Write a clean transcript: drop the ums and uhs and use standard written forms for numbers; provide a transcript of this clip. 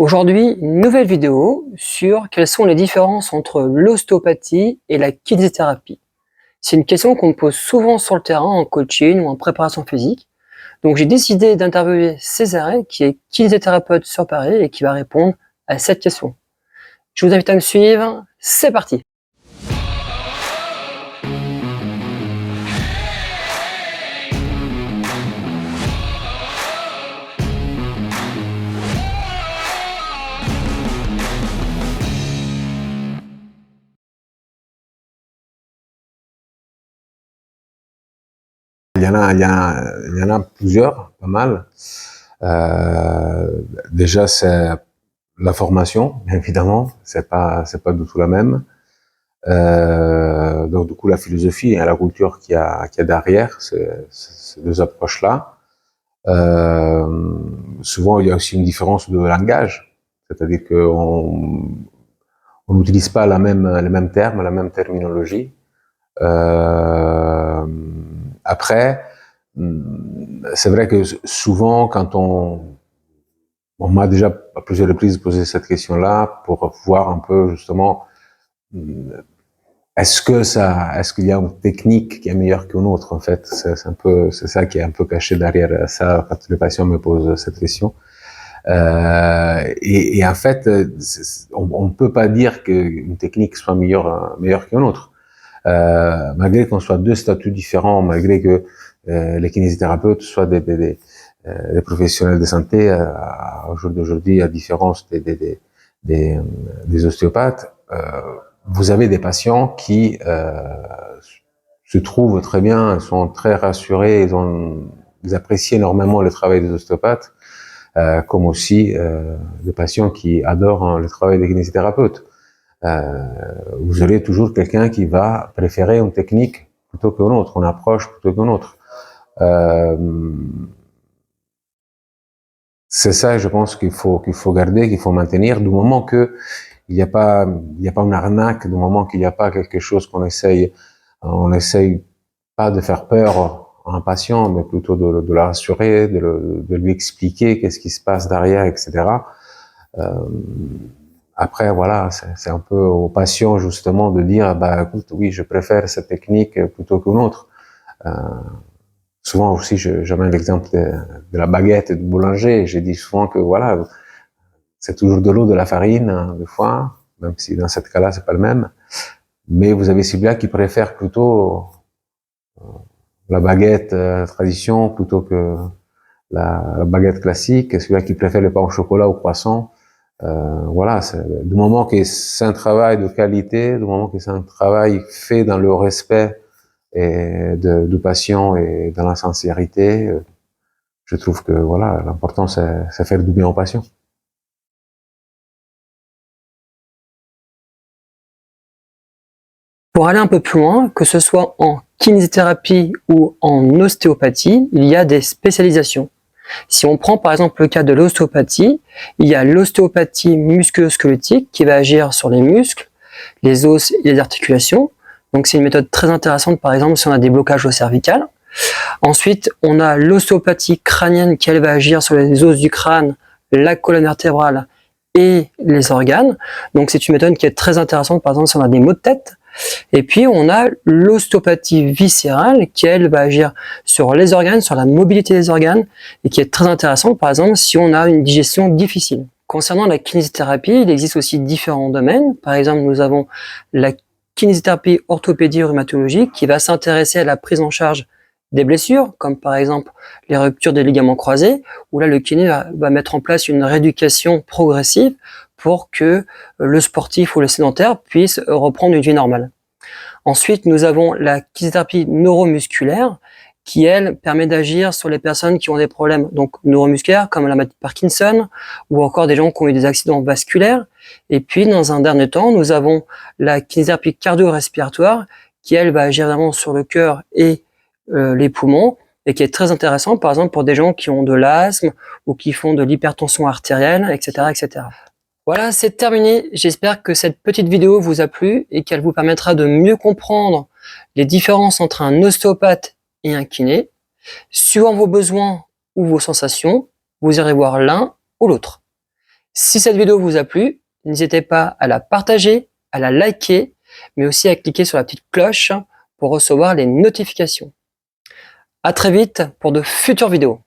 Aujourd'hui, une nouvelle vidéo sur quelles sont les différences entre l'ostéopathie et la kinésithérapie. C'est une question qu'on me pose souvent sur le terrain en coaching ou en préparation physique. Donc j'ai décidé d'interviewer César, qui est kinésithérapeute sur Paris et qui va répondre à cette question. Je vous invite à me suivre, c'est parti! Il y en a plusieurs, pas mal. Déjà, c'est la formation, bien évidemment, c'est pas du tout la même. Donc du coup, la philosophie et la culture qu'il y a derrière ces deux approches-là. Souvent, il y a aussi une différence de langage, c'est-à-dire qu'on n'utilise pas les mêmes termes, la même terminologie. Après, c'est vrai que souvent, quand on m'a déjà à plusieurs reprises posé cette question-là pour voir un peu justement, est-ce qu'il y a une technique qui est meilleure qu'une autre en fait. C'est ça qui est un peu caché derrière ça quand les patients me posent cette question. Et en fait, on ne peut pas dire qu'une technique soit meilleure qu'une autre. Malgré qu'on soit deux statuts différents, malgré que les kinésithérapeutes soient des professionnels de santé au jour d'aujourd'hui, à différence des ostéopathes, vous avez des patients qui se trouvent très bien, sont très rassurés, ils apprécient énormément le travail des ostéopathes, comme aussi des patients qui adorent le travail des kinésithérapeutes. Vous aurez toujours quelqu'un qui va préférer une technique plutôt qu'une autre, une approche plutôt qu'une autre. C'est ça, je pense qu'il faut garder, qu'il faut maintenir, du moment que il n'y a pas une arnaque, du moment qu'il n'y a pas quelque chose on essaye pas de faire peur à un patient, mais plutôt de le rassurer, de lui expliquer qu'est-ce qui se passe derrière, etc. Après, voilà, c'est un peu au patient, justement, de dire, bah, écoute, oui, je préfère cette technique plutôt qu'une autre. Souvent aussi, j'amène l'exemple de la baguette et du boulanger. J'ai dit souvent que, voilà, c'est toujours de l'eau, de la farine, des fois, même si dans ce cas-là, c'est pas le même. Mais vous avez celui-là qui préfère plutôt la baguette tradition plutôt que la baguette classique, celui-là qui préfère le pain au chocolat au croissant. Voilà, du moment que c'est un travail de qualité, du moment que c'est un travail fait dans le respect du patient et dans la sincérité, je trouve que voilà, l'important c'est faire du bien au patient. Pour aller un peu plus loin, que ce soit en kinésithérapie ou en ostéopathie, il y a des spécialisations. Si on prend par exemple le cas de l'ostéopathie, il y a l'ostéopathie musculo-squelettique qui va agir sur les muscles, les os et les articulations. Donc c'est une méthode très intéressante par exemple si on a des blocages au cervical. Ensuite, on a l'ostéopathie crânienne qui elle va agir sur les os du crâne, la colonne vertébrale et les organes. Donc c'est une méthode qui est très intéressante par exemple si on a des maux de tête. Et puis on a l'ostéopathie viscérale qui elle va agir sur les organes, sur la mobilité des organes et qui est très intéressante par exemple si on a une digestion difficile. Concernant la kinésithérapie, il existe aussi différents domaines. Par exemple, nous avons la kinésithérapie orthopédie rhumatologique qui va s'intéresser à la prise en charge des blessures, comme par exemple les ruptures des ligaments croisés, où là le kiné va mettre en place une rééducation progressive pour que le sportif ou le sédentaire puisse reprendre une vie normale. Ensuite, nous avons la kinésithérapie neuromusculaire qui, elle, permet d'agir sur les personnes qui ont des problèmes donc neuromusculaires comme la maladie de Parkinson ou encore des gens qui ont eu des accidents vasculaires. Et puis, dans un dernier temps, nous avons la kinésithérapie cardio-respiratoire qui, elle, va agir vraiment sur le cœur et les poumons et qui est très intéressant, par exemple, pour des gens qui ont de l'asthme ou qui font de l'hypertension artérielle, etc., etc. Voilà, c'est terminé. J'espère que cette petite vidéo vous a plu et qu'elle vous permettra de mieux comprendre les différences entre un ostéopathe et un kiné. Suivant vos besoins ou vos sensations, vous irez voir l'un ou l'autre. Si cette vidéo vous a plu, n'hésitez pas à la partager, à la liker, mais aussi à cliquer sur la petite cloche pour recevoir les notifications. À très vite pour de futures vidéos.